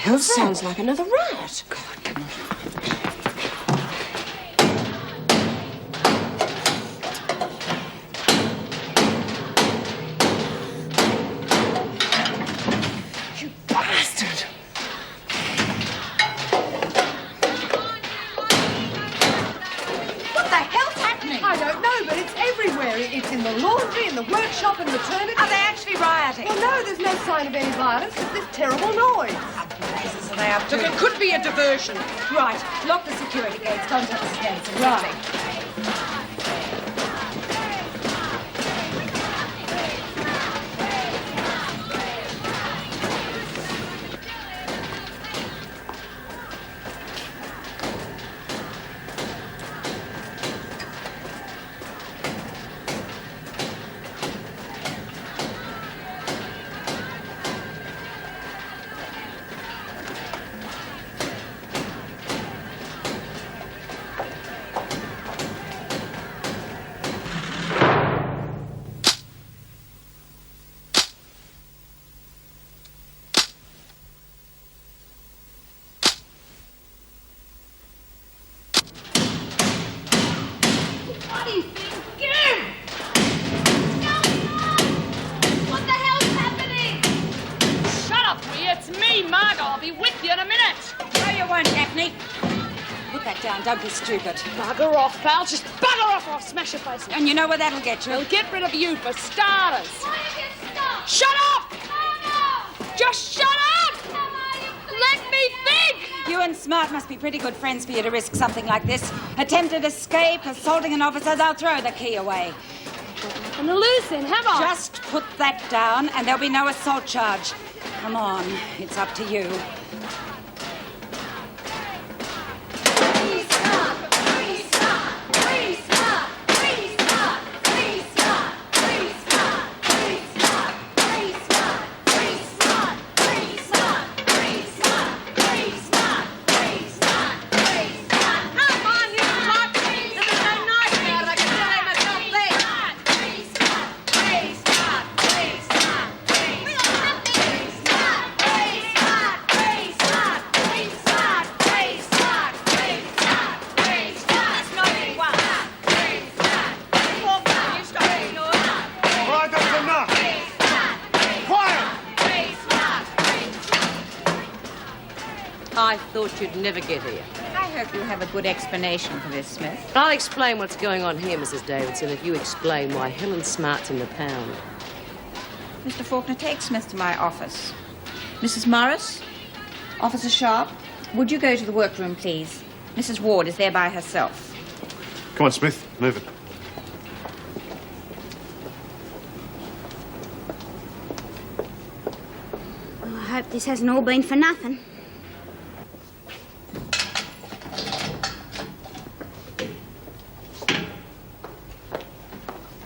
hell's that? Sounds like another riot. God, come on. You bastard! What the hell's happening? I don't know, but it's everywhere. It's in the laundry, in the workshop, and maternity. Are they actually rioting? Well, no, there's no sign of any violence, just this terrible noise. What blazes are they up to? Look, it could be a diversion. Right, lock the security gates. Contact Mrs. Davidson. Right. Gaffney. Put that down. Don't be stupid. Bugger off, pal. Just bugger off or I'll smash your face. And you know where that'll get you? It'll get rid of you for starters. Why don't you stop? Shut up! No! Just shut up! Let me think! You and Smart must be pretty good friends for you to risk something like this. Attempted escape, assaulting an officer, they'll throw the key away. And the loose end, have I? Just put that down and there'll be no assault charge. Come on, it's up to you. I thought you'd never get here. I hope you have a good explanation for this, Smith. I'll explain what's going on here, Mrs. Davidson, if you explain why Helen Smart's in the pound. Mr. Faulkner, take Smith to my office. Mrs. Morris, Officer Sharp, would you go to the workroom, please? Mrs. Ward is there by herself. Come on, Smith. Move it. Well, I hope this hasn't all been for nothing.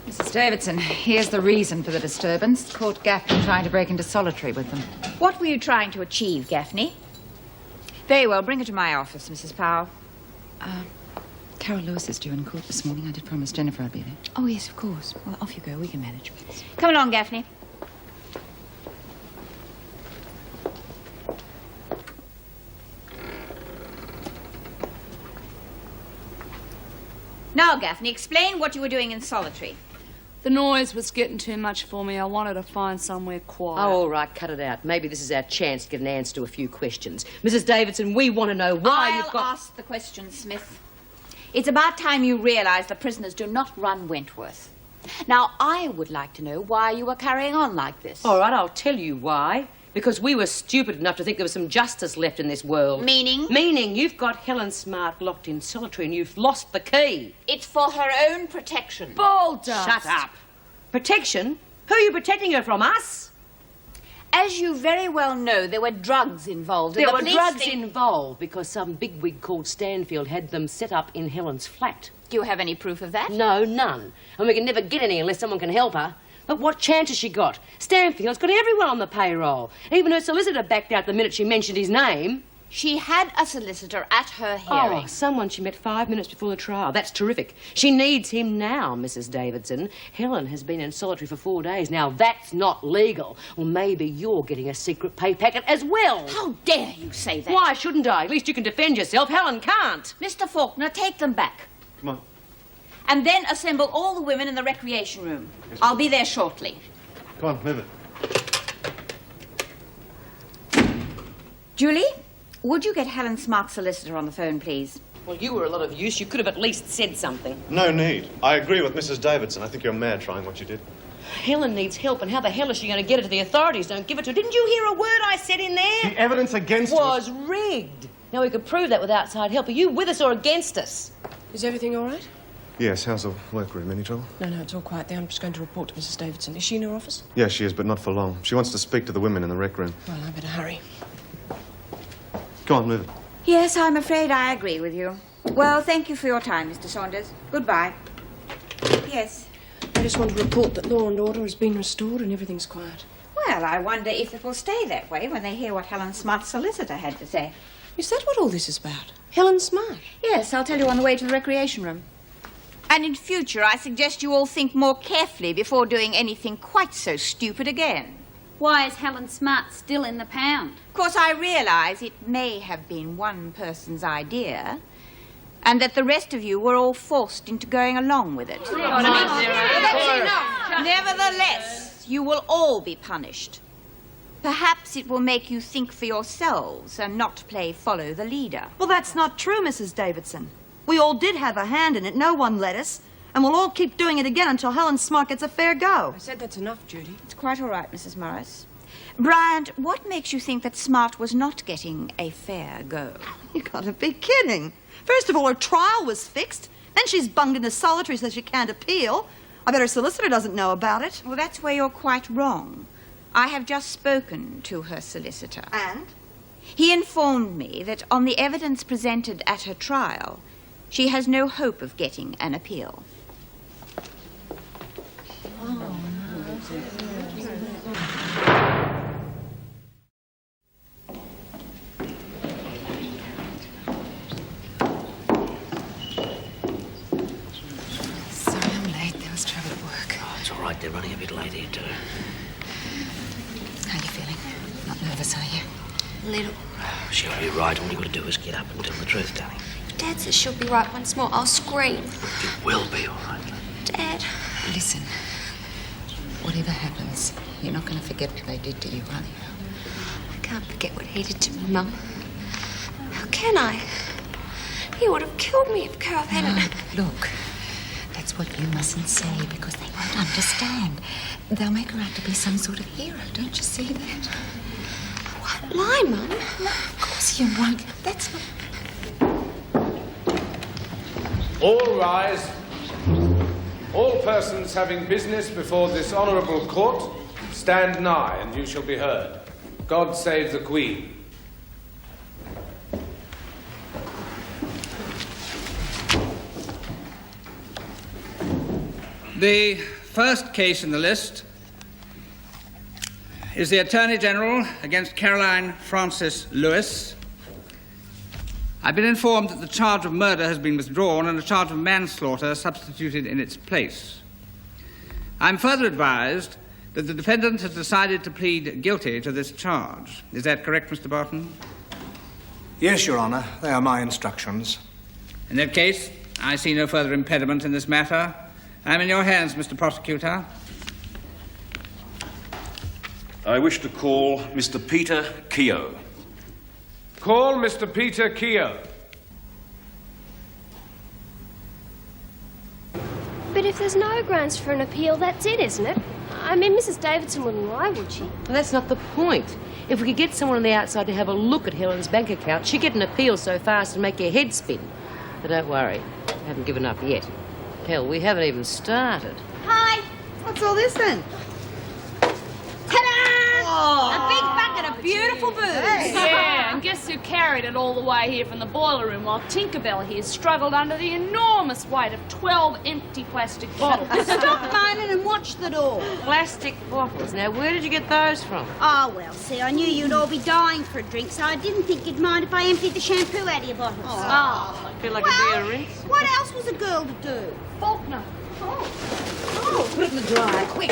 Mrs. Davidson, here's the reason for the disturbance. Caught Gaffney trying to break into solitary with them. What were you trying to achieve, Gaffney? Very well, bring her to my office, Mrs. Powell. Carol Lewis is due in court this morning. I did promise Jennifer I'd be there. Oh, yes, of course. Well, off you go. We can manage. Come along, Gaffney. Now, Gaffney, explain what you were doing in solitary. The noise was getting too much for me. I wanted to find somewhere quiet. Oh, all right, cut it out. Maybe this is our chance to get an answer to a few questions. Mrs. Davidson, we want to know why you've got... I'll ask the question, Smith. It's about time you realise the prisoners do not run Wentworth. Now, I would like to know why you were carrying on like this. All right, I'll tell you why. Because we were stupid enough to think there was some justice left in this world. Meaning? Meaning you've got Helen Smart locked in solitary and you've lost the key. It's for her own protection. Ball dust. Shut up. Protection? Who are you protecting her from? Us? As you very well know, there were drugs involved. There were drugs involved because some bigwig called Stanfield had them set up in Helen's flat. Do you have any proof of that? No, none. And we can never get any unless someone can help her. But what chance has she got? Stanfield's got everyone on the payroll. Even her solicitor backed out the minute she mentioned his name. She had a solicitor at her hearing. Oh, someone she met 5 minutes before the trial. That's terrific. She needs him now, Mrs. Davidson. Helen has been in solitary for 4 days. Now, that's not legal. Well, maybe you're getting a secret pay packet as well. How dare you say that? Why shouldn't I? At least you can defend yourself. Helen can't. Mr. Faulkner, take them back. Come on. And then assemble all the women in the recreation room. I'll be there shortly. Come on, move it. Julie, would you get Helen Smart's solicitor on the phone, please? Well, you were a lot of use. You could have at least said something. No need. I agree with Mrs. Davidson. I think you're mad trying what you did. Helen needs help, and how the hell is she going to get it to the authorities? Don't give it to her. Didn't you hear a word I said in there? The evidence against Was rigged. Now, we could prove that with outside help. Are you with us or against us? Is everything all right? Yes, how's the workroom? Any trouble? No, it's all quiet there. I'm just going to report to Mrs. Davidson. Is she in her office? Yes, she is, but not for long. She wants to speak to the women in the rec room. Well, I better hurry. Go on, move it. Yes, I'm afraid I agree with you. Well, thank you for your time, Mr. Saunders. Goodbye. Yes. I just want to report that law and order has been restored and everything's quiet. Well, I wonder if it will stay that way when they hear what Helen Smart's solicitor had to say. Is that what all this is about? Helen Smart? Yes, I'll tell you on the way to the recreation room. And in future, I suggest you all think more carefully before doing anything quite so stupid again. Why is Helen Smart still in the pound? Of course, I realise it may have been one person's idea, and that the rest of you were all forced into going along with it. Nevertheless, you will all be punished. Perhaps it will make you think for yourselves and not play follow the leader. Well, that's not true, Mrs. Davidson. We all did have a hand in it. No one let us. And we'll all keep doing it again until Helen Smart gets a fair go. I said that's enough, Judy. It's quite all right, Mrs. Morris. Bryant, what makes you think that Smart was not getting a fair go? You gotta be kidding. First of all, her trial was fixed. Then she's bunged into solitary so she can't appeal. I bet her solicitor doesn't know about it. Well, that's where you're quite wrong. I have just spoken to her solicitor. And? He informed me that on the evidence presented at her trial, she has no hope of getting an appeal. Sorry I'm late. There was trouble at work. Oh, it's all right. They're running a bit late here, too. How are you feeling? Not nervous, are you? Little. She'll be right. All you've got to do is get up and tell the truth, darling. Dad says she'll be right once more. I'll scream. It will be all right. Dad. Listen, whatever happens, you're not going to forget what they did to you, are you? I can't forget what he did to me, Mum. How can I? He would have killed me if Carol hadn't. Look, that's what you mustn't say because they won't understand. They'll make her out to be some sort of hero, don't you see that? What lie, Mum? No, of course you won't. That's not... All rise. All persons having business before this honourable court, stand nigh and you shall be heard. God save the Queen. The first case in the list is the Attorney General against Caroline Frances Lewis. I've been informed that the charge of murder has been withdrawn and a charge of manslaughter substituted in its place. I'm further advised that the defendant has decided to plead guilty to this charge. Is that correct, Mr. Barton? Yes, Your Honour. They are my instructions. In that case, I see no further impediment in this matter. I'm in your hands, Mr. Prosecutor. I wish to call Mr. Peter Keogh. Call Mr. Peter Keogh. But if there's no grounds for an appeal, that's it, isn't it? I mean, Mrs. Davidson wouldn't lie, would she? Well, that's not the point. If we could get someone on the outside to have a look at Helen's bank account, she'd get an appeal so fast and make your head spin. But don't worry, I haven't given up yet. Hell, we haven't even started. Hi. What's all this then? Ta-da! A big bucket of beautiful booze. Yeah, and guess who carried it all the way here from the boiler room while Tinkerbell here struggled under the enormous weight of 12 empty plastic bottles. Stop moaning and watch the door. Plastic bottles. Now, where did you get those from? Oh, well, see, I knew you'd all be dying for a drink, so I didn't think you'd mind if I emptied the shampoo out of your bottles. I feel like a beer rinse. What else was a girl to do? Faulkner. Oh, put it in the dryer, quick.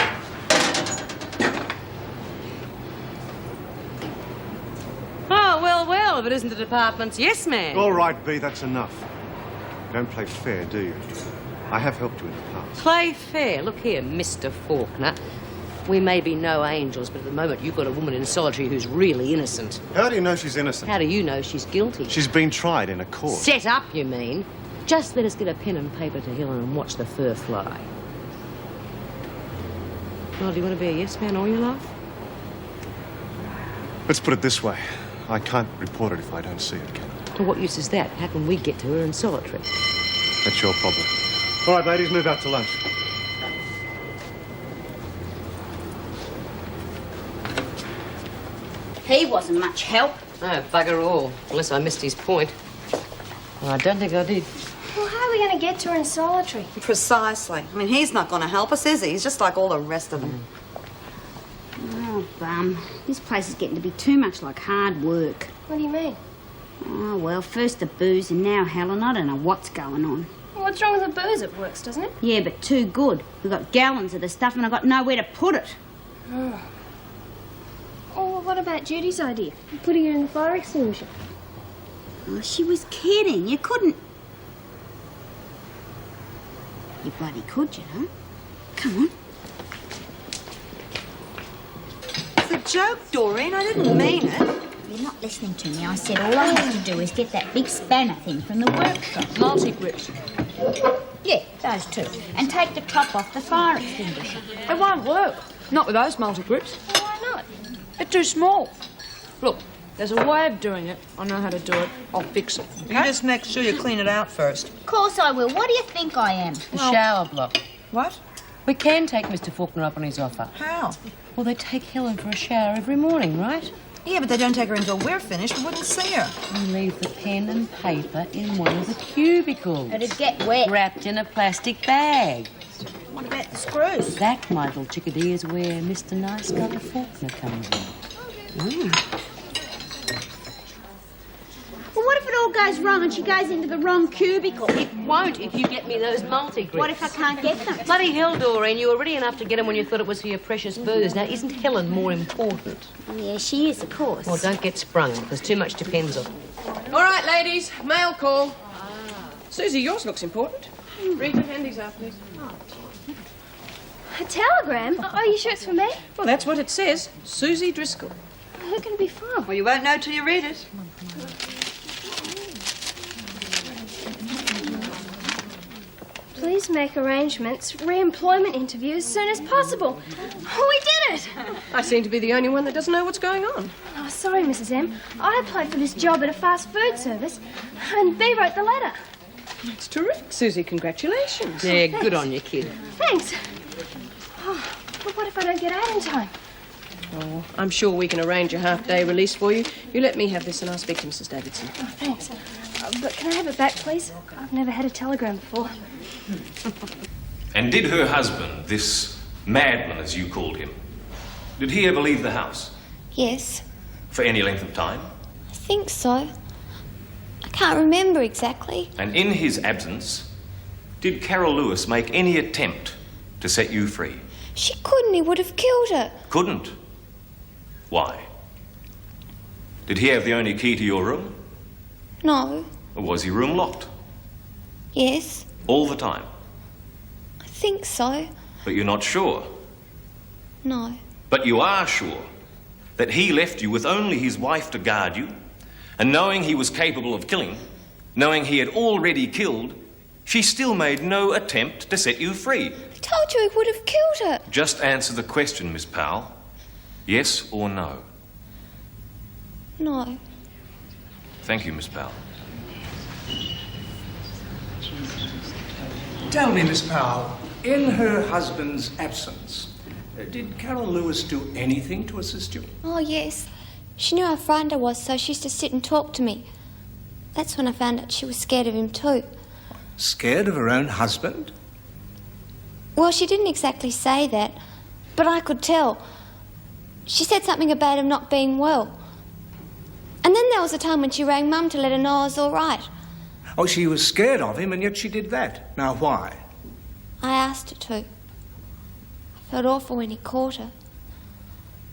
Oh, well, if it isn't the department's yes man. All right, B, that's enough. Don't play fair, do you? I have helped you in the past. Play fair. Look here, Mr. Faulkner. We may be no angels, but at the moment you've got a woman in solitary who's really innocent. How do you know she's innocent? How do you know she's guilty? She's been tried in a court. Set up, you mean? Just let us get a pen and paper to Helen and watch the fur fly. Well, do you want to be a yes man all your life? Let's put it this way. I can't report it if I don't see it, can I? Well, what use is that? How can we get to her in solitary? That's your problem. All right, ladies, move out to lunch. He wasn't much help. No, bugger all. Unless I missed his point. Well, I don't think I did. Well, how are we going to get to her in solitary? Precisely. I mean, he's not going to help us, is he? He's just like all the rest of them. Oh, bum. This place is getting to be too much like hard work. What do you mean? Oh, well, first the booze and now Helen. I don't know what's going on. Well, what's wrong with the booze? It works, doesn't it? Yeah, but too good. We've got gallons of the stuff and I've got nowhere to put it. Oh. Oh, well, what about Judy's idea? Putting her in the fire extinguisher. Oh, she was kidding. You couldn't... You bloody could, you know. Come on. It's a joke, Doreen. I didn't mean it. You're not listening to me. I said all I have to do is get that big spanner thing from the workshop. Multi-grips. Yeah, those two. And take the top off the fire extinguisher. It won't work. Not with those multi-grips. Why not? They're too small. Look, there's a way of doing it. I know how to do it. I'll fix it. You just make sure you clean it out first. Of course I will. What do you think I am? The shower block. What? We can take Mr. Faulkner up on his offer. How? Well, they take Helen for a shower every morning, right? Yeah, but they don't take her until we're finished. We wouldn't see her. And leave the pen and paper in one of the cubicles. It'd get wet. Wrapped in a plastic bag. What about the screws? That, my little chickadee, is where Mr. Nice Guy Faulkner comes in. Well, what if it all goes wrong and she goes into the wrong cubicle? It won't if you get me those multi-grips. What if I can't get them? Bloody hell, Doreen, you were ready enough to get them when you thought it was for your precious booze. Now, isn't Helen more important? Yeah, she is, of course. Well, don't get sprung, because too much depends on it. All right, ladies, mail call. Susie, yours looks important. Read your handies out, please. A telegram? Are you sure it's for me? Well, that's what it says. Susie Driscoll. Who can it be from? Well, you won't know till you read it. Please make arrangements for re-employment interview as soon as possible. Oh, we did it! I seem to be the only one that doesn't know what's going on. Oh, sorry, Mrs. M. I applied for this job at a fast food service, and B wrote the letter. That's terrific, Susie. Congratulations. Yeah, good on you, kid. Thanks. Oh, but what if I don't get out in time? Oh, I'm sure we can arrange a half-day release for you. You let me have this and I'll speak to Mrs. Davidson. Oh, thanks. But can I have it back, please? I've never had a telegram before. And did her husband, this madman as you called him, did he ever leave the house? Yes, For any length of time? I think so. I can't remember exactly. And in his absence, did Carol Lewis make any attempt to set you free? She couldn't. He would have killed her. Couldn't? Why? Did he have the only key to your room? No. Or was your room locked? Yes, All the time? I think so. But you're not sure? No. But you are sure that he left you with only his wife to guard you, and knowing he was capable of killing, knowing he had already killed, she still made no attempt to set you free? I told you he would have killed her. Just answer the question, Miss Powell. Yes or no? No. Thank you, Miss Powell. Tell me, Miss Powell, in her husband's absence, did Carol Lewis do anything to assist you? Oh, yes. She knew how frightened I was, so she used to sit and talk to me. That's when I found out she was scared of him too. Scared of her own husband? Well, she didn't exactly say that, but I could tell. She said something about him not being well. And then there was a time when she rang Mum to let her know I was all right. Oh, she was scared of him, and yet she did that. Now, why? I asked her to. I felt awful when he caught her.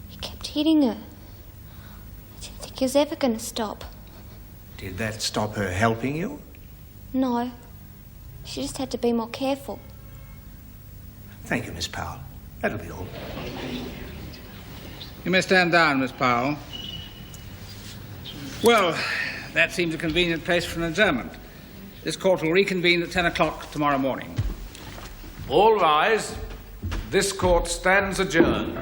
He kept hitting her. I didn't think he was ever going to stop. Did that stop her helping you? No. She just had to be more careful. Thank you, Miss Powell. That'll be all. You may stand down, Miss Powell. Well, that seems a convenient place for an adjournment. This court will reconvene at 10 o'clock tomorrow morning. All rise. This court stands adjourned.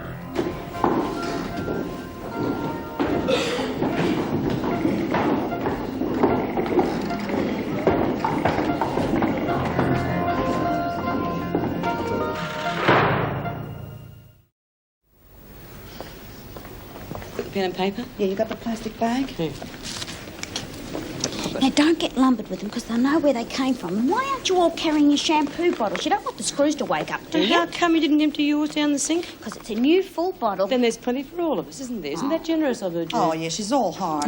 Pen and paper? Yeah, you got the plastic bag? Now, don't get lumbered with them because they'll know where they came from. And why aren't you all carrying your shampoo bottles? You don't want the screws to wake up, do you? How come you didn't empty yours down the sink? Because it's a new full bottle. Then there's plenty for all of us, isn't there? Isn't that generous of her, Jane? Oh, yeah, she's all hard.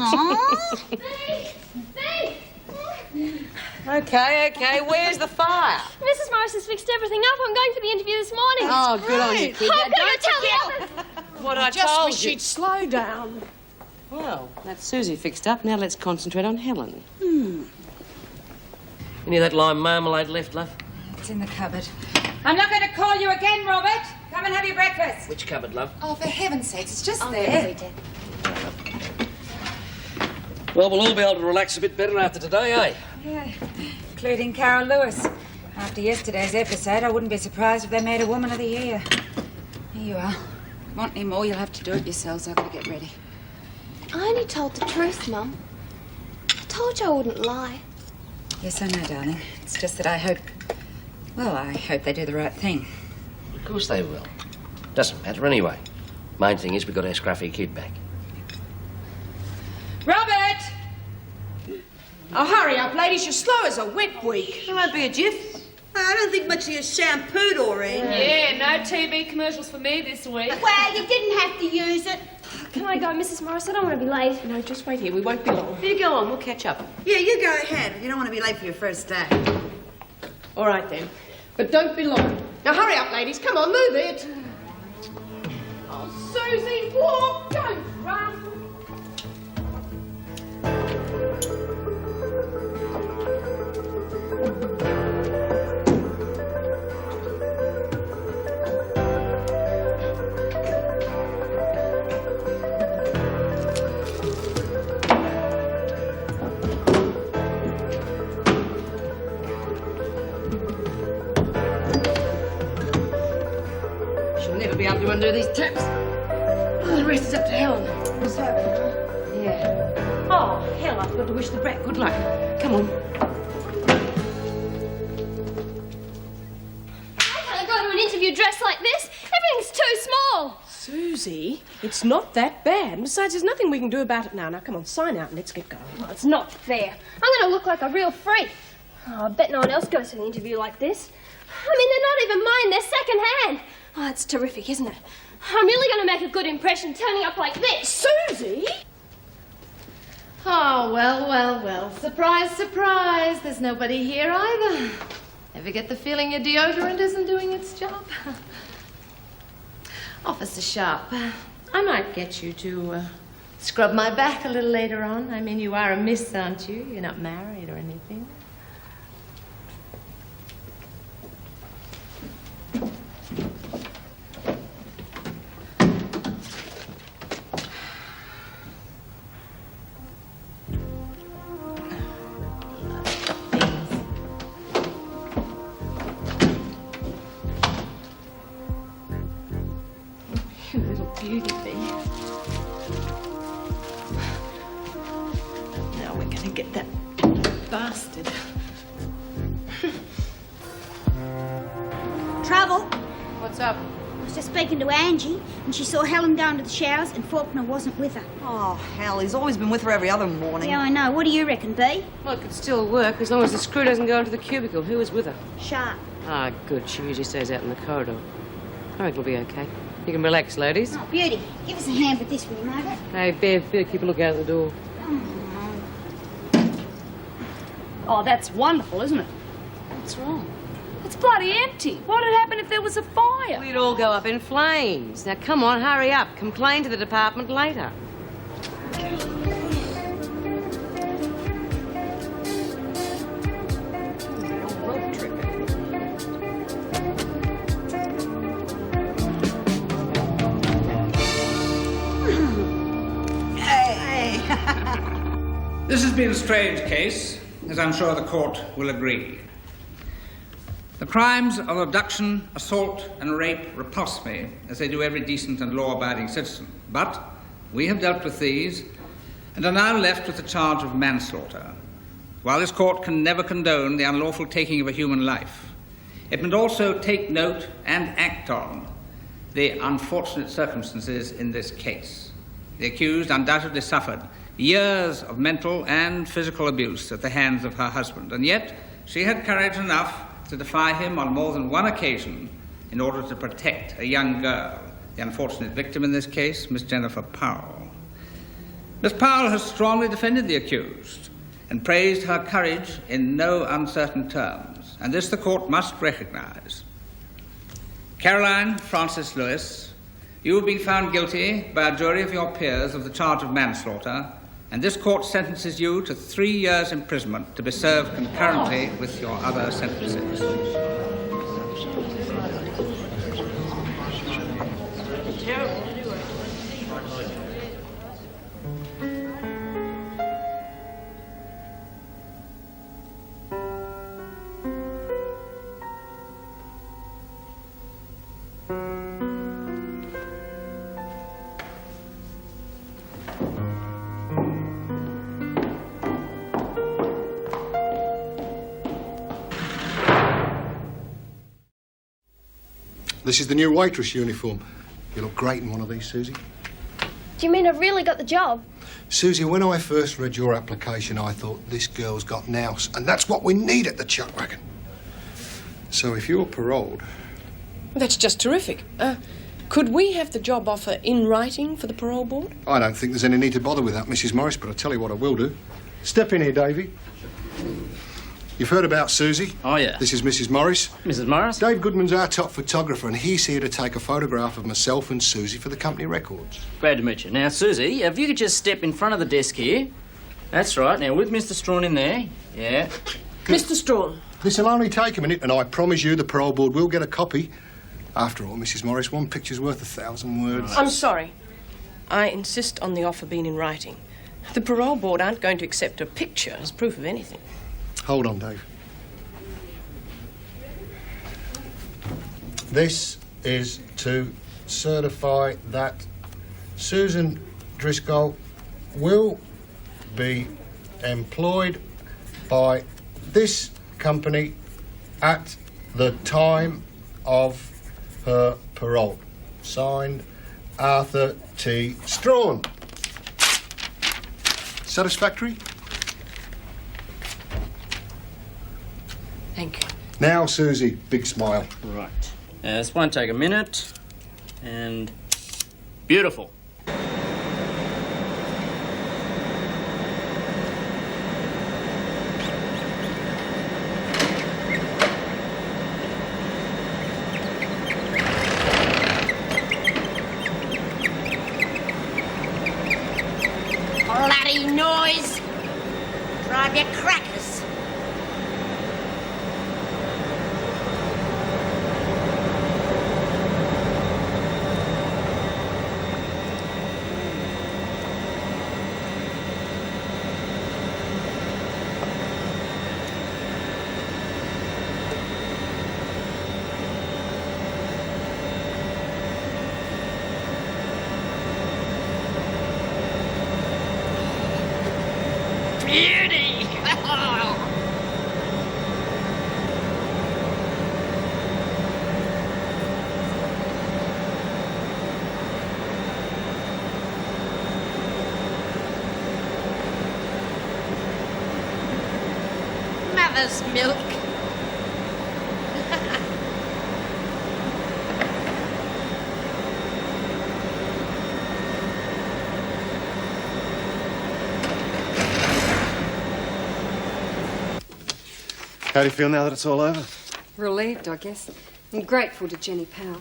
Okay, where's the fire? Mrs. Morris has fixed everything up. I'm going for the interview this morning. Oh, good on you, kid. I'm Now, going to tell the others. What I Just told wish you. she'd slow down. Well, that's Susie fixed up. Now let's concentrate on Helen. Any of that lime marmalade left, love? It's in the cupboard. I'm not going to call you again, Robert. Come and have your breakfast. Which cupboard, love? Oh, for heaven's sakes, it's just there. There. Well, we'll all be able to relax a bit better after today, eh? Yeah, including Carol Lewis. After yesterday's episode, I wouldn't be surprised if they made a Woman of the Year. Here you are. Want any more, you'll have to do it yourselves. I've got to get ready. I only told the truth, Mum. I told you I wouldn't lie. Yes, I know, darling. It's just that I hope they do the right thing. Of course they will. Doesn't matter anyway. Main thing is we got our scruffy kid back. Robert! Oh, hurry up, ladies. You're slow as a wet week. It won't be a jiff. I don't think much of you shampooed, Doreen. Yeah, no TV commercials for me this week. Well, you didn't have to use it. Can I go, Mrs. Morris? I don't want to be late. No, just wait here. We won't be long. You go on, we'll catch up. Yeah, you go ahead. You don't want to be late for your first day. All right, then. But don't be long. Now, hurry up, ladies. Come on, move it. Oh, Susie, walk, don't run. She'll never be able to undo these taps. Oh, the rest is up to Helen. What's happening? Yeah. Oh, hell, I've got to wish the brat good luck. Come on. I can't go to an interview dressed like this. Everything's too small. Susie, it's not that bad. Besides, there's nothing we can do about it now. Now, come on, sign out and let's get going. Well, it's not fair. I'm going to look like a real freak. Oh, I bet no one else goes to an interview like this. I mean, they're not even mine. They're second-hand. Oh, it's terrific, isn't it? I'm really going to make a good impression turning up like this. Susie? Oh, well. Surprise, surprise. There's nobody here either. Ever get the feeling your deodorant isn't doing its job? Officer Sharp, I might get you to scrub my back a little later on. I mean, you are a miss, aren't you? You're not married or anything. You little beauty bee. Now we're gonna get that bastard. Trouble? What's up? I was just speaking to Angie, and she saw Helen down to the showers, and Faulkner wasn't with her. Oh, hell, he's always been with her every other morning. Yeah, I know. What do you reckon, Bea? Well, it could still work as long as the screw doesn't go into the cubicle. Who was with her? Sharp. Ah, good. She usually stays out in the corridor. I reckon it'll be okay. You can relax, ladies. Oh, beauty. Give us a hand with this, will you, Margaret? Hey, Bev, keep a look out the door. Oh, that's wonderful, isn't it? What's wrong? It's bloody empty. What would happen if there was a fire? We'd all go up in flames. Now, come on, hurry up. Complain to the department later. This has been a strange case, as I'm sure the court will agree. The crimes of abduction, assault, and rape repulse me, as they do every decent and law-abiding citizen. But we have dealt with these, and are now left with the charge of manslaughter. While this court can never condone the unlawful taking of a human life, it must also take note and act on the unfortunate circumstances in this case. The accused undoubtedly suffered years of mental and physical abuse at the hands of her husband, and yet she had courage enough to defy him on more than one occasion in order to protect a young girl, the unfortunate victim in this case, Miss Jennifer Parole. Miss Parole has strongly defended the accused and praised her courage in no uncertain terms, and this the court must recognize. Caroline Frances Lewis, you have been found guilty by a jury of your peers of the charge of manslaughter, and this court sentences you to 3 years' imprisonment to be served concurrently with your other sentences. This is the new waitress uniform. You look great in one of these, Susie. Do you mean I've really got the job? Susie, when I first read your application, I thought, this girl's got nous, and that's what we need at the chuck wagon. So if you're paroled... That's just terrific. Could we have the job offer in writing for the parole board? I don't think there's any need to bother with that, Mrs. Morris, but I'll tell you what I will do. Step in here, Davy. You've heard about Susie? Oh, yeah. This is Mrs. Morris. Mrs. Morris? Dave Goodman's our top photographer, and he's here to take a photograph of myself and Susie for the company records. Glad to meet you. Now, Susie, if you could just step in front of the desk here. That's right. Now, with Mr. Strawn in there. Yeah. Mr. Strawn. This'll only take a minute, and I promise you the parole board will get a copy. After all, Mrs. Morris, one picture's worth 1,000 words. I'm sorry. I insist on the offer being in writing. The parole board aren't going to accept a picture as proof of anything. Hold on, Dave. This is to certify that Susan Driscoll will be employed by this company at the time of her parole. Signed, Arthur T. Strawn. Satisfactory? Thank you. Now, Susie, big smile. Right. This won't take a minute. And beautiful. Bloody noise! Drive your crackers. Beauty! mother's milk. How do you feel now that it's all over? Relieved, I guess. I'm grateful to Jenny Powell.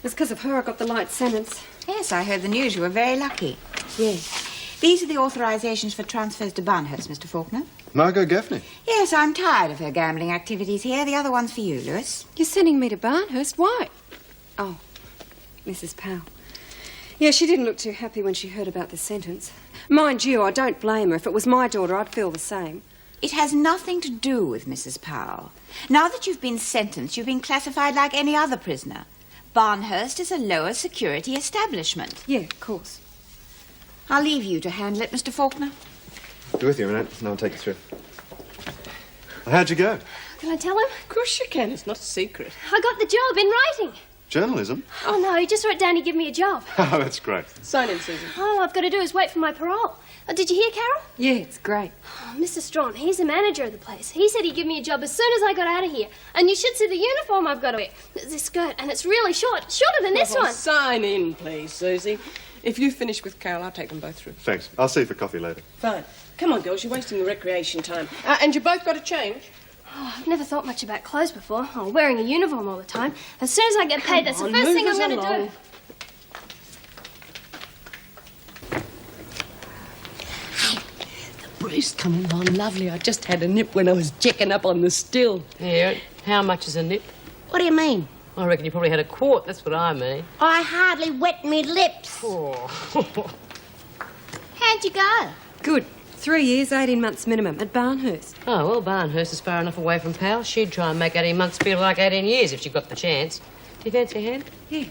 It's because of her I got the light sentence. Yes, I heard the news. You were very lucky. Yes. These are the authorisations for transfers to Barnhurst, Mr. Faulkner. Margot Gaffney. Yes, I'm tired of her gambling activities here. The other one's for you, Lewis. You're sending me to Barnhurst? Why? Oh, Mrs. Powell. Yeah, she didn't look too happy when she heard about the sentence. Mind you, I don't blame her. If it was my daughter, I'd feel the same. It has nothing to do with Mrs. Powell. Now that you've been sentenced, you've been classified like any other prisoner. Barnhurst is a lower security establishment. Yeah, of course. I'll leave you to handle it, Mr. Faulkner. Be with you a minute, and I'll take you through. How'd you go? Can I tell him? Of course you can. It's not a secret. I got the job in writing. Journalism? Oh, no, he just wrote down he'd give me a job. Oh, that's great. Sign in, Susie. All I've got to do is wait for my parole. Oh, did you hear, Carol? Yeah, it's great. Oh, Mr. Strawn, he's the manager of the place. He said he'd give me a job as soon as I got out of here. And you should see the uniform I've got to wear. This skirt, and it's really short. Shorter than this one. Sign in, please, Susie. If you finish with Carol, I'll take them both through. Thanks. I'll see you for coffee later. Fine. Come on, girls, you're wasting the recreation time. And you both got to change. Oh, I've never thought much about clothes before. Oh, wearing a uniform all the time. As soon as I get paid, that's the first thing I'm going to do. Breeze coming on lovely. I just had a nip when I was checking up on the still. Yeah, how much is a nip? What do you mean? I reckon you probably had a quart, that's what I mean. I hardly wet me lips. Oh. How'd you go? Good. 3 years, 18 months minimum at Barnhurst. Oh, well, Barnhurst is far enough away from Powell. She'd try and make 18 months feel like 18 years if she got the chance. Do you fancy a hand? Yeah.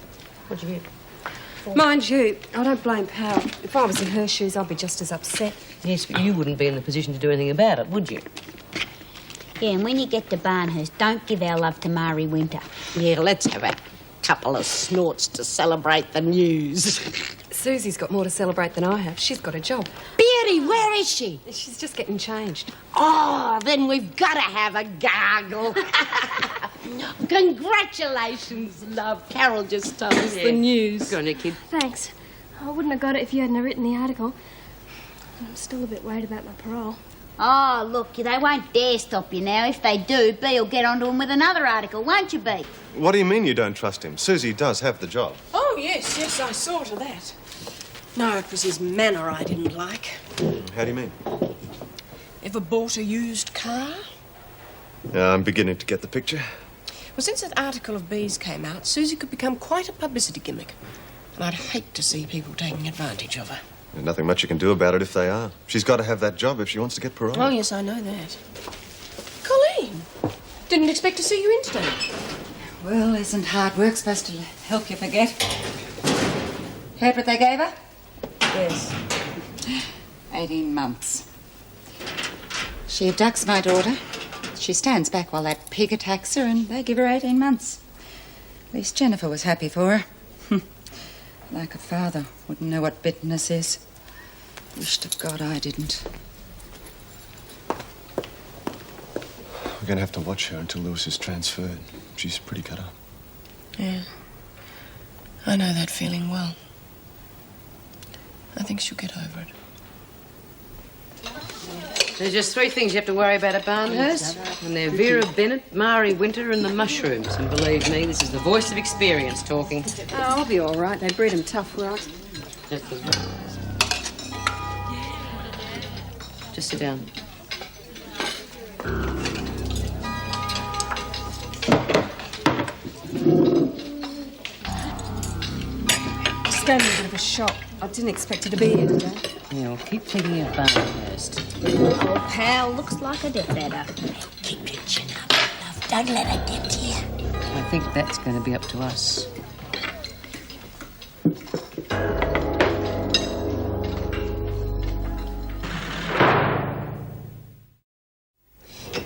What'd you get? Mind you, I don't blame Powell. If I was in her shoes, I'd be just as upset. Yes, but you wouldn't be in the position to do anything about it, would you? Yeah, and when you get to Barnhurst, don't give our love to Mari Winter. Yeah, let's have a couple of snorts to celebrate the news. Susie's got more to celebrate than I have. She's got a job. Beauty, where is she? She's just getting changed. Oh, then we've got to have a gargle. Congratulations, love. Carol just told us the news. Go on, you kid. Thanks. I wouldn't have got it if you hadn't written the article. I'm still a bit worried about my parole. Oh, look, they won't dare stop you now. If they do, Bea will get onto him with another article, won't you, Bea? What do you mean you don't trust him? Susie does have the job. Oh, yes, I saw to that. No, it was his manner I didn't like. How do you mean? Ever bought a used car? I'm beginning to get the picture. Well, since that article of B's came out, Susie could become quite a publicity gimmick. And I'd hate to see people taking advantage of her. There's nothing much you can do about it if they are. She's got to have that job if she wants to get parole. Oh, yes, I know that. Colleen! Didn't expect to see you in today. Well, isn't hard work supposed to help you forget? Heard what they gave her? Yes. 18 months. She abducts my daughter. She stands back while that pig attacks her, and they give her 18 months. At least Jennifer was happy for her. Like a father wouldn't know what bitterness is. Wish to God I didn't. We're going to have to watch her until Lewis is transferred. She's pretty cut up. Yeah. I know that feeling well. I think she'll get over it. There's just 3 things you have to worry about at Barnhurst. And they're Vera Bennett, Mari Winter and the mushrooms. And believe me, this is the voice of experience talking. Oh, I'll be all right. They breed them tough, right? Just sit down. Just gave me a bit of a shock. I didn't expect her to be here today. Yeah, well, keep thinking of Barnhurst. Old pal looks like a death-adder. Keep your chin up, love. Don't let her get to you. I think that's going to be up to us.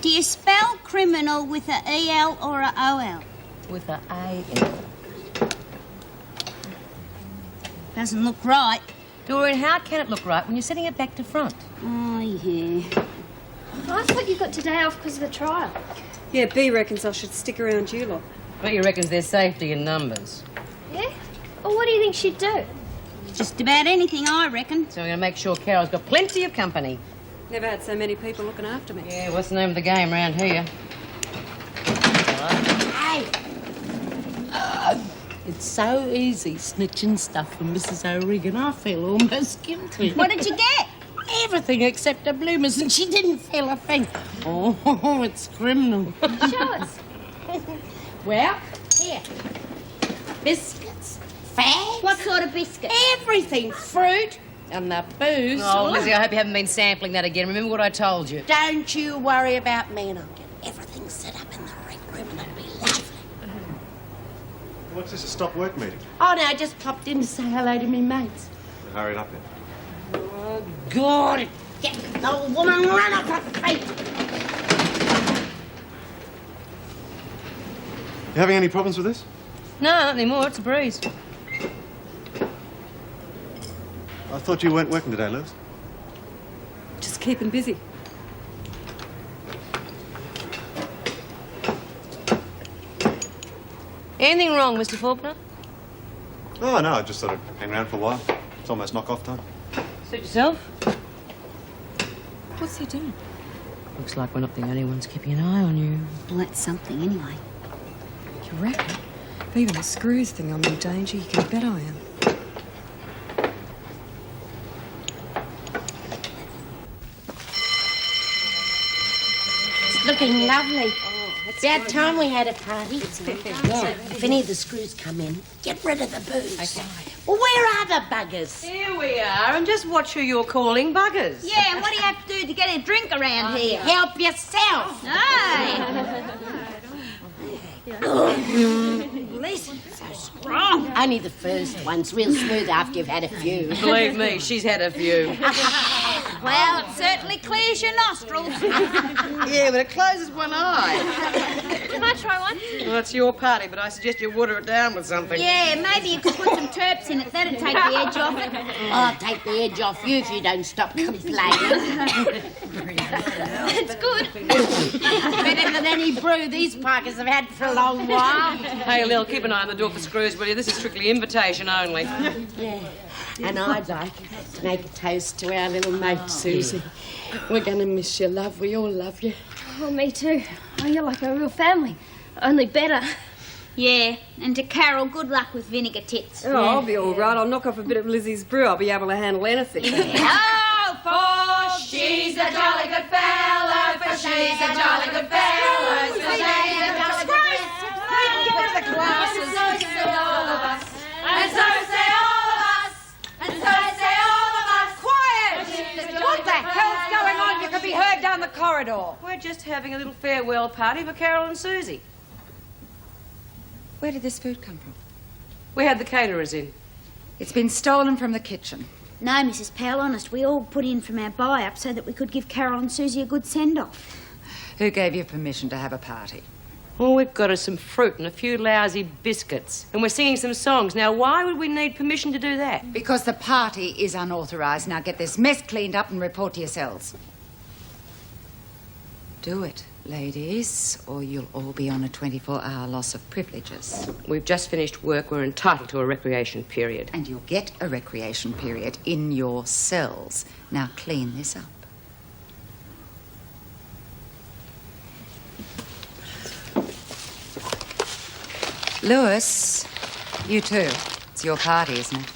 Do you spell criminal with a E-L or a O-L? With a A-L. Doesn't look right. Doreen, how can it look right when you're setting it back to front? Oh, yeah. I thought you got today off because of the trial. Yeah, B reckons I should stick around you lot. But you reckons there's safety in numbers? Yeah? Well, what do you think she'd do? Just about anything, I reckon. So we're going to make sure Carol's got plenty of company. Never had so many people looking after me. Yeah, what's the name of the game round here? Hey! It's so easy snitching stuff from Mrs. O'Regan. I feel almost guilty. What did you get? Everything except her bloomers, and she didn't feel a thing. Oh, it's criminal. Show us. Well, here. Biscuits, fags. What sort of biscuit? Everything. Fruit and the booze. Oh, Lizzie, I hope you haven't been sampling that again. Remember what I told you. Don't you worry about me, and I'll get everything set up in the rec room, and it'll be lovely. What's this, a stop work meeting? Oh, no, I just popped in to say hello to me mates. Hurry it up then. Oh, God. Get the old woman run off her feet. You having any problems with this? No, not anymore. It's a breeze. I thought you weren't working today, Lewis. Just keeping busy. Anything wrong, Mr. Faulkner? Oh, no, I just thought I'd hang around for a while. It's almost knock-off time. Suit yourself. What's he doing? Looks like we're not the only ones keeping an eye on you. Well, that's something anyway. You reckon? Even the screws think I'm in danger. You can bet I am. It's looking lovely. About time we had a party. Now, if any of the screws come in, get rid of the booze. Okay. Well, where are the buggers? Here we are, and just watch who you're calling buggers. Yeah, what do you have to do to get a drink around here? Help yourself. Hey! Listen, so strong. Only the first one's real smooth after you've had a few. Believe me, she's had a few. Well, it certainly clears your nostrils. Yeah, but it closes one eye. Can I try one? Well, it's your party, but I suggest you water it down with something. Yeah, maybe you could put some terps in it. That'd take the edge off it. I'll take the edge off you if you don't stop complaining. It's good. Better than any brew these parkers have had for a long while. Hey, Lil, keep an eye on the door for screws, will you? This is strictly invitation only. Yeah. And I'd like to make a toast to our little mate, Susie. We're going to miss you, love. We all love you. Oh, me too. Oh, you're like a real family. Only better. Yeah, and to Carol, good luck with vinegar tits. Oh, I'll be all right. I'll knock off a bit of Lizzie's brew. I'll be able to handle anything. Oh, for She's a jolly good fellow, for she's a jolly good fellow, for she's a jolly good fellow. Give her the glasses. And so say all of us, and so say all of us, and so say all of us. Quiet! What the hell's going on? You can be heard down the corridor. We're just having a little farewell party for Carol and Susie. Where did this food come from? We had the caterers in. It's been stolen from the kitchen. No, Mrs. Powell, honest, we all put in from our buy-up so that we could give Carol and Susie a good send-off. Who gave you permission to have a party? Well, we've got us some fruit and a few lousy biscuits. And we're singing some songs. Now, why would we need permission to do that? Because the party is unauthorised. Now get this mess cleaned up and report to your cells. Do it, ladies, or you'll all be on a 24-hour loss of privileges. We've just finished work. We're entitled to a recreation period. And you'll get a recreation period in your cells. Now clean this up. Lewis, you too. It's your party, isn't it?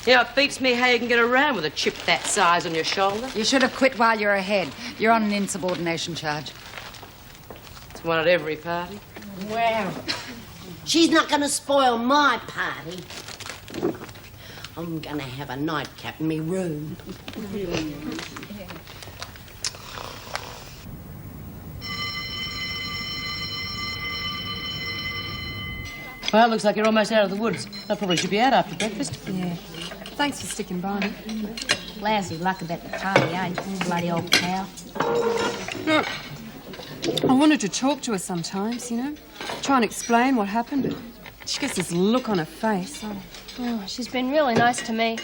Yeah, it beats me how you can get around with a chip that size on your shoulder. You should have quit while you're ahead. You're on an insubordination charge. It's one at every party. Well, she's not going to spoil my party. I'm going to have a nightcap in me room. Well, it looks like you're almost out of the woods. I probably should be out after breakfast. Yeah. Thanks for sticking by me. Lousy luck about the party, eh? Bloody old cow. Look, I wanted to talk to her sometimes, you know. Try and explain what happened, but she gets this look on her face. Oh, she's been really nice to me.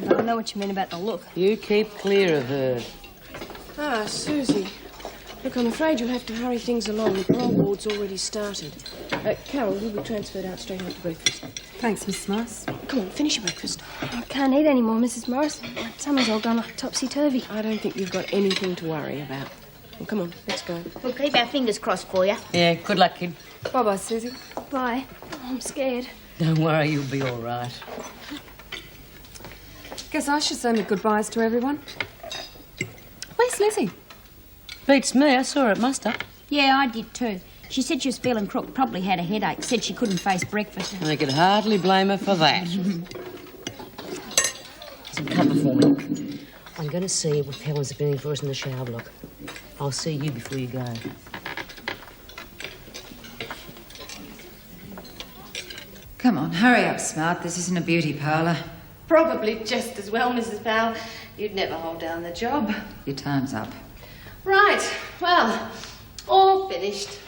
I know what you mean about the look. You keep clear of her. Ah, Susie. Look, I'm afraid you'll have to hurry things along. The parole board's already started. Carol, you'll be transferred out straight after breakfast. Thanks, Miss Morris. Come on, finish your breakfast. I can't eat any more, Mrs. Morris. My tummy's all gone topsy-turvy. I don't think you've got anything to worry about. Well, come on, let's go. We'll keep our fingers crossed for you. Yeah, good luck, kid. Bye-bye, Susie. Bye. I'm scared. Don't worry, you'll be all right. Guess I should say my goodbyes to everyone. Where's Lizzie? Beats me. I saw her at muster. Yeah, I did too. She said she was feeling crook, probably had a headache, said she couldn't face breakfast. I could hardly blame her for that. Some cover for me. I'm going to see what Helen's feeling for us in the shower block. I'll see you before you go. Come on, hurry up, Smart. This isn't a beauty parlour. Probably just as well, Mrs. Powell. You'd never hold down the job. Your time's up. Right, well, all finished.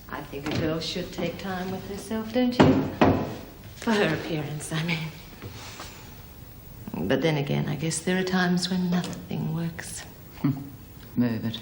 I think a girl should take time with herself, don't you? For her appearance, I mean. But then again, I guess there are times when nothing works. Move it.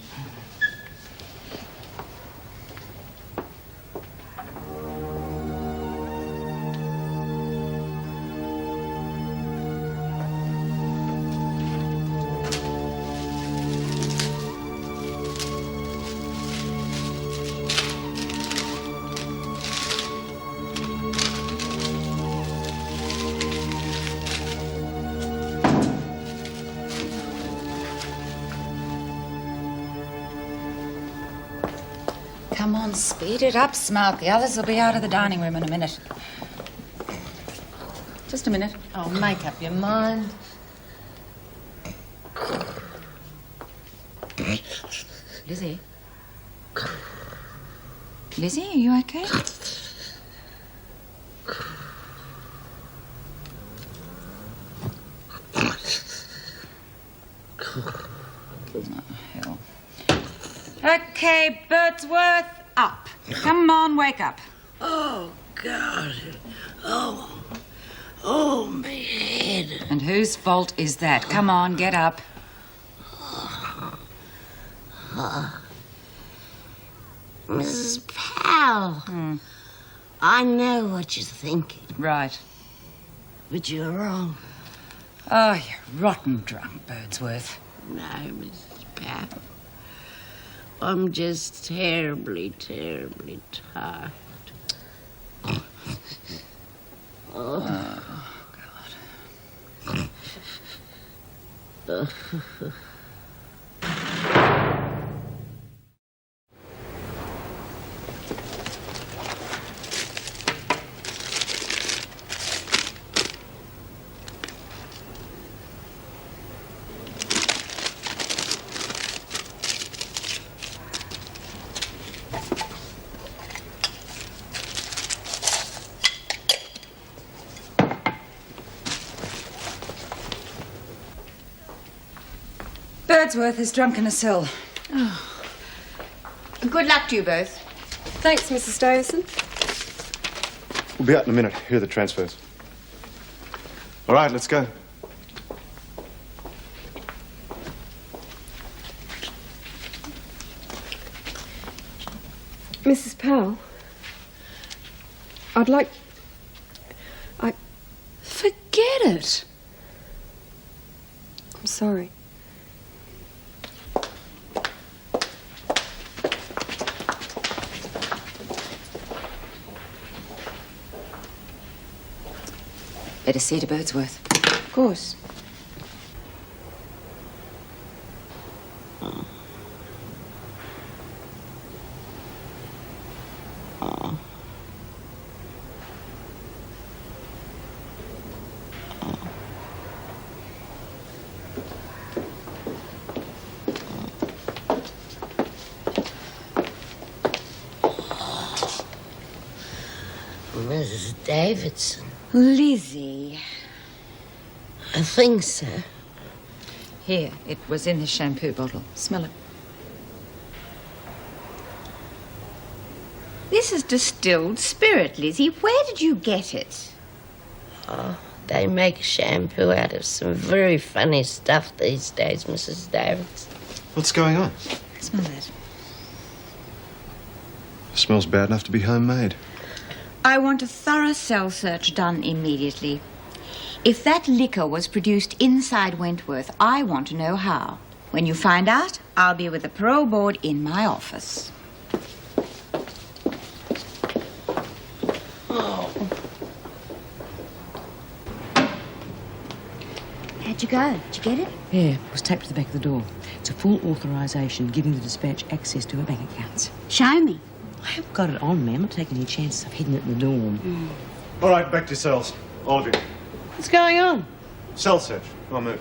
Come on, speed it up, Smart. The others will be out of the dining room in a minute. Just a minute. Oh, make up your mind. Lizzie? Lizzie, are you okay? Oh, hell. Okay, Birdsworth, up. Come on, wake up. Oh, God. Oh, my head. And whose fault is that? Come on, get up. Mrs. Powell, I know what you're thinking. Right. But you're wrong. Oh, you're rotten drunk, Birdsworth. No, Mrs. Powell. I'm just terribly, terribly tired. Oh, God. Birdsworth is drunk in a cell. Oh. Good luck to you both. Thanks, Mrs. Davison. We'll be out in a minute. Here are the transfers. All right, let's go. Mrs. Powell, I'd like... Forget it. I'm sorry. Better see to Birdsworth. Of course. Mrs. Davidson. Lizzie. I think so. Here, it was in the shampoo bottle. Smell it. This is distilled spirit, Lizzie. Where did you get it? They make shampoo out of some very funny stuff these days, Mrs. Davidson. What's going on? Smell that. Smells bad enough to be homemade. I want a thorough cell search done immediately. If that liquor was produced inside Wentworth, I want to know how. When you find out, I'll be with the parole board in my office. How'd you go? Did you get it? Yeah, it was taped to the back of the door. It's a full authorisation giving the dispatch access to her bank accounts. Show me. I haven't got it on me. I'm not taking any chances of hiding it in the dorm. All right, back to your cells. All of you. What's going on? Cell search. I'll move.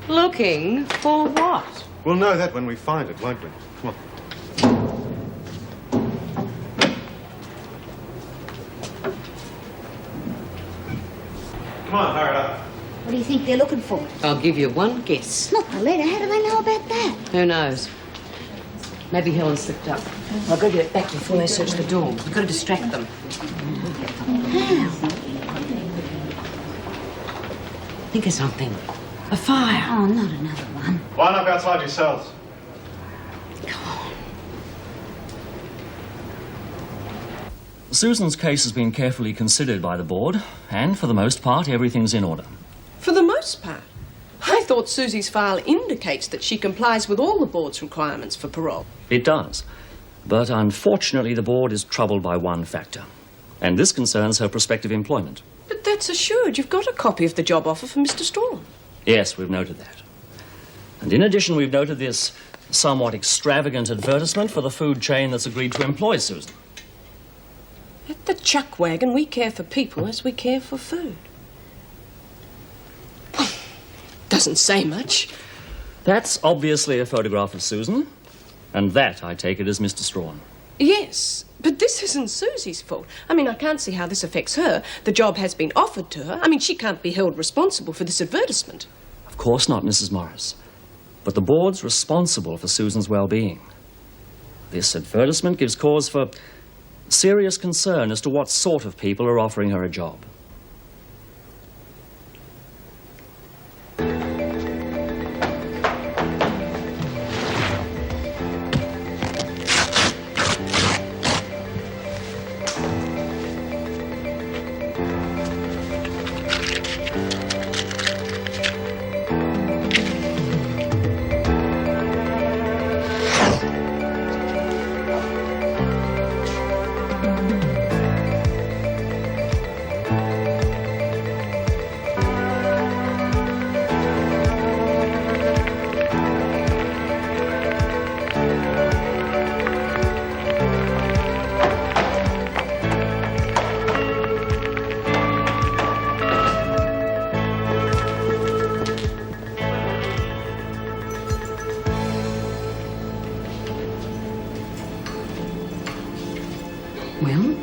Looking for what? We'll know that when we find it, won't we? Come on. Come on, hurry up. What do you think they're looking for? I'll give you one guess. Not the letter. How do they know about that? Who knows? Maybe Helen slipped up. I'll go get it back before they search the dorm. We've got to distract them. How? Think of something. A fire. Oh, not another one. Line up outside your cells. Susan's case has been carefully considered by the board, and for the most part, everything's in order. For the most part. I thought Susie's file indicates that she complies with all the board's requirements for parole. It does. But unfortunately, the board is troubled by one factor, and this concerns her prospective employment. But that's assured. You've got a copy of the job offer for Mr. Strawn. Yes, we've noted that. And in addition, we've noted this somewhat extravagant advertisement for the food chain that's agreed to employ Susan. At the chuck wagon, we care for people as we care for food. Doesn't say much. That's obviously a photograph of Susan, and that, I take it, is Mr. Strawn. Yes, but this isn't Susie's fault. I mean, I can't see how this affects her. The job has been offered to her. I mean, she can't be held responsible for this advertisement. Of course not, Mrs. Morris. But the board's responsible for Susan's well-being. This advertisement gives cause for serious concern as to what sort of people are offering her a job. Well?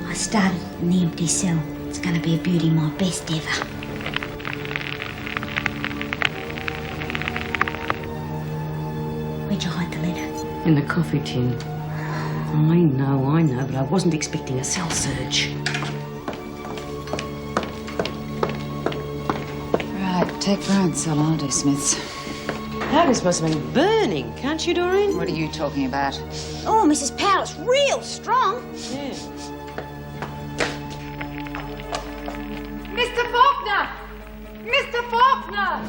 I started in the empty cell. It's going to be a beauty, my best ever. Where'd you hide the letter? In the coffee tin. I know, but I wasn't expecting a cell search. Right, take Brian's cell, I'll do Smith's. This must have been burning, can't you, Doreen? What are you talking about? Oh, Mrs. Powell, it's real strong. Yeah. Mr. Faulkner! Mr. Faulkner!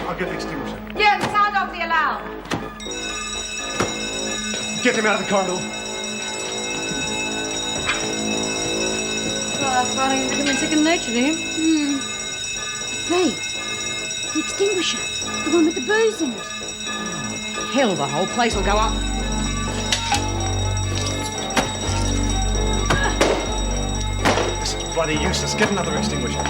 I'll get the extinguisher. Yeah, sound off the alarm. Get him out of the corridor. Well, it's finally becoming second nature to him. Hey, the extinguisher. The one with the booze in it. Hell, the whole place will go up. This is bloody useless. Get another extinguisher.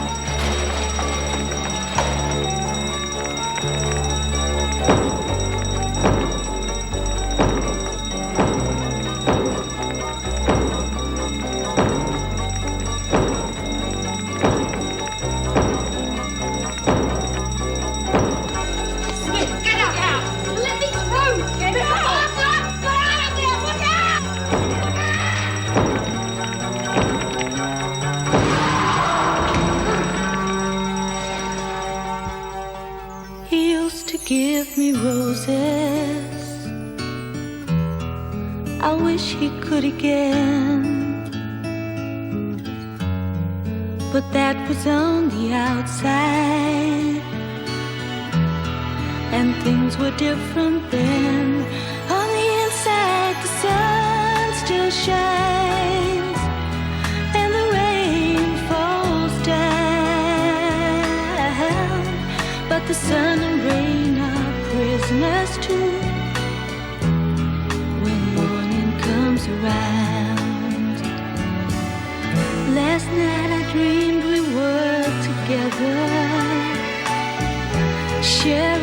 used to give me roses. I wish he could again, but that was on the outside, and things were different then. On the inside, the sun still shines, and the rain falls down, but the sun and rain are prisoners too when morning comes around. Last night I dreamed we were together, sharing